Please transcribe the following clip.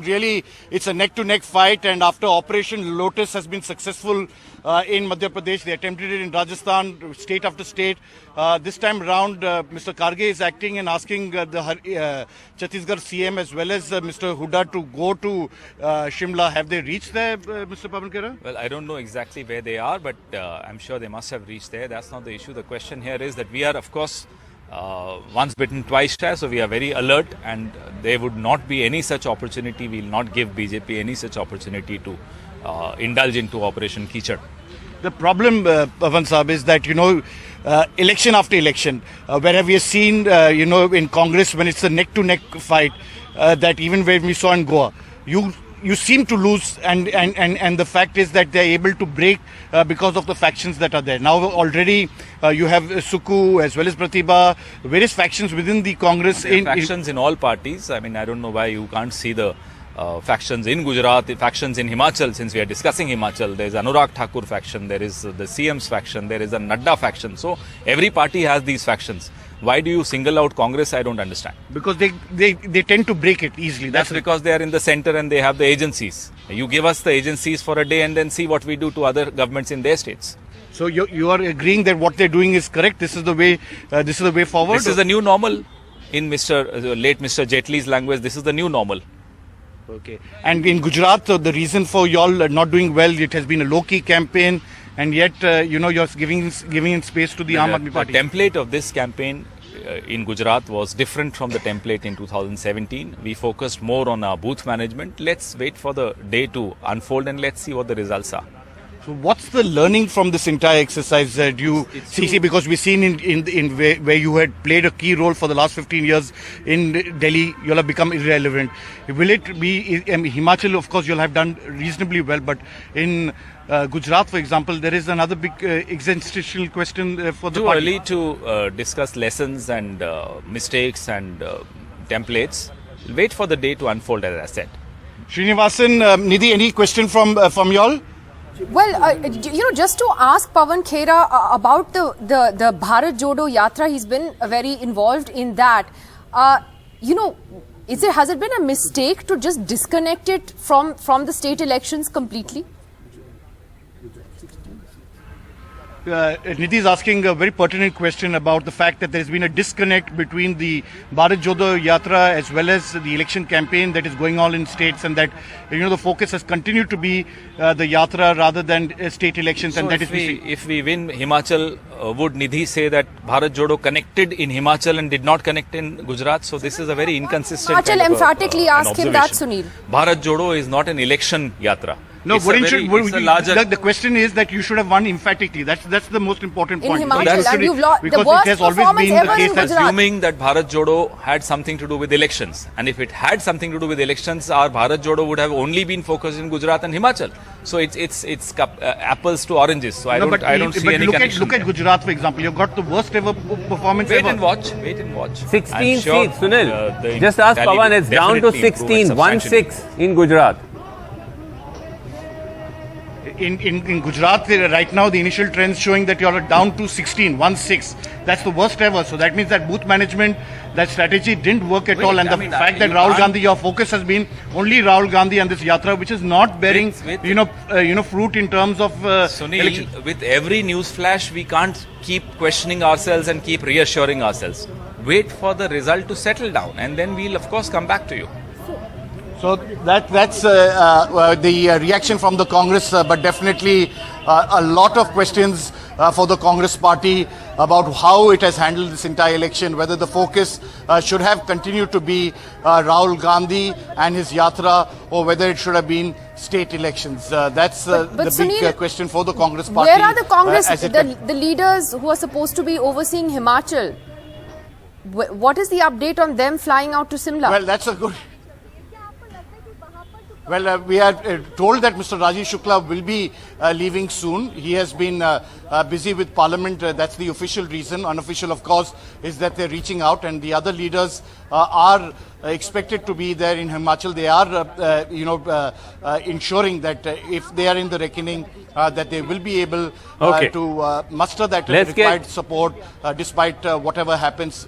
really, it's a neck-to-neck fight, and after Operation Lotus has been successful in Madhya Pradesh, they attempted it in Rajasthan, state after state. This time around, Mr. Karge is acting and asking the Chhattisgarh CM as well as Mr. Hooda to go to Shimla. Have they reached there, Mr. Pawan Khera? Well, I don't know exactly where they are, but I'm sure they must have reached there. That's not the issue. The question here is that we are, of course, once bitten, twice shy, so we are very alert, and there would not be any such opportunity. We will not give BJP any such opportunity to indulge into Operation Kichad. The problem, Pawan Saab, is that, election after election, where we have seen, in Congress, when it's a neck-to-neck fight, that even when we saw in Goa, you seem to lose, and the fact is that they're able to break because of the factions that are there. Now already you have Suku as well as Pratibha, various factions within the Congress. Factions in all parties. I mean, I don't know why you can't see the factions in Gujarat, factions in Himachal. Since we are discussing Himachal, there is Anurag Thakur faction, there is the CM's faction, there is a Nadda faction. So every party has these factions. Why do you single out Congress? I don't understand. Because they tend to break it easily. That's because they are in the center and they have the agencies. You give us the agencies for a day and then see what we do to other governments in their states. So you are agreeing that what they're doing is correct? This is the way forward? This is the new normal. In late Mr. Jaitley's language, this is the new normal. Okay. And in Gujarat, the reason for y'all not doing well, it has been a low-key campaign, and yet, you're giving in space to the Aam Aadmi Party. The template of this campaign in Gujarat was different from the template in 2017. We focused more on our booth management. Let's wait for the day to unfold and let's see what the results are. So what's the learning from this entire exercise? Do you see, because we've seen in where you had played a key role for the last 15 years in Delhi, you'll have become irrelevant. Will it be, Himachal, of course, you'll have done reasonably well, but in Gujarat, for example, there is another big existential question for the party. Too early to discuss lessons and mistakes and templates. We'll wait for the day to unfold, as I said. Srinivasan, Nidhi, any question from y'all? Well, just to ask Pawan Khera about the Bharat Jodo Yatra, he's been very involved in that. Has it been a mistake to just disconnect it from the state elections completely? Nidhi is asking a very pertinent question about the fact that there has been a disconnect between the Bharat Jodo Yatra as well as the election campaign that is going on in states, and that the focus has continued to be the Yatra rather than state elections. So and that if we win Himachal, would Nidhi say that Bharat Jodo connected in Himachal and did not connect in Gujarat? So this is a very inconsistent. Himachal emphatically ask him that, Sunil. Bharat Jodo is not an election Yatra. No, the question is that you should have won emphatically. That's the most important point. In Himachal, you've lost the worst it has always been the case. Assuming that Bharat Jodo had something to do with elections, and if it had something to do with elections, our Bharat Jodo would have only been focused in Gujarat and Himachal. So it's apples to oranges. So I don't see any connection. Look at Gujarat, for example. You've got the worst ever performance ever. Wait and watch. 16 seats, Sunil. Just ask Pawan. It's down to 16, 1-6 in Gujarat. In Gujarat, right now, the initial trends showing that you are down to 16, 1-6. That's the worst ever. So that means that booth management, that strategy didn't work at all. And the fact that Rahul Gandhi, your focus has been only Rahul Gandhi and this Yatra, which is not bearing, fruit in terms of Sunil, election. With every news flash, we can't keep questioning ourselves and keep reassuring ourselves. Wait for the result to settle down, and then we'll of course come back to you. So that's the reaction from the Congress, but definitely a lot of questions for the Congress party about how it has handled this entire election, whether the focus should have continued to be Rahul Gandhi and his Yatra, or whether it should have been state elections. That's the Sunil, big question for the Congress party. Where are the Congress, the leaders who are supposed to be overseeing Himachal? What is the update on them flying out to Shimla? Well, that's a good... Well, we are told that Mr. Rajiv Shukla will be leaving soon. He has been busy with Parliament. That's the official reason. Unofficial, of course, is that they're reaching out, and the other leaders are expected to be there in Himachal. They are, ensuring that if they are in the reckoning, that they will be able to muster that required support despite whatever happens